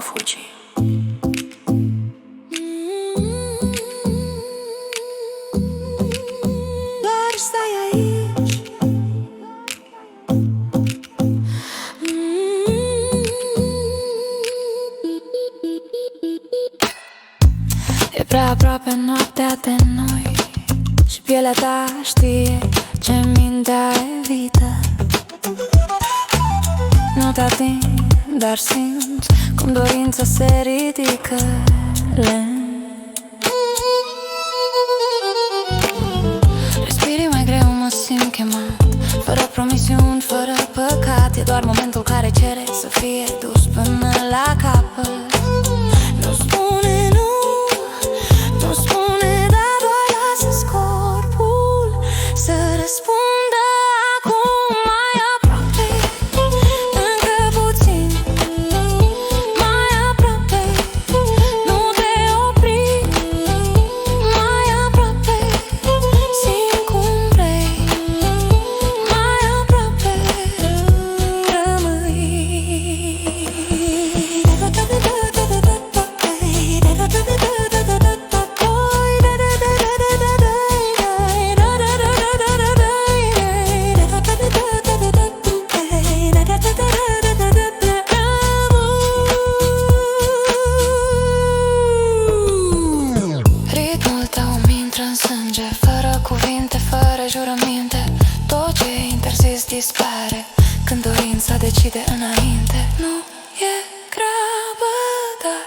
fugi. Doar stai aici. E prea aproape noaptea de noi și pielea ta știe ce mintea evită. Nu te ating, dar simt cum dorința se ridică lent. Respiri mai greu, mă simt chemat, fără promisiuni, fără păcat. E doar momentul care cere să fie dus până la capăt. Nu spune nu, nu spune da, doar lasă-ți corpul să răspundă acum. Mai aproape, încă puțin, mai aproape, nu te opri. Mai aproape, simt cum vrei, mai aproape rămâi. Ritmul tău mi-intră în sânge, fără cuvinte, fără jurăminte. Tot ce e interzis dispare când dorința decide înainte. Nu e grabă, dar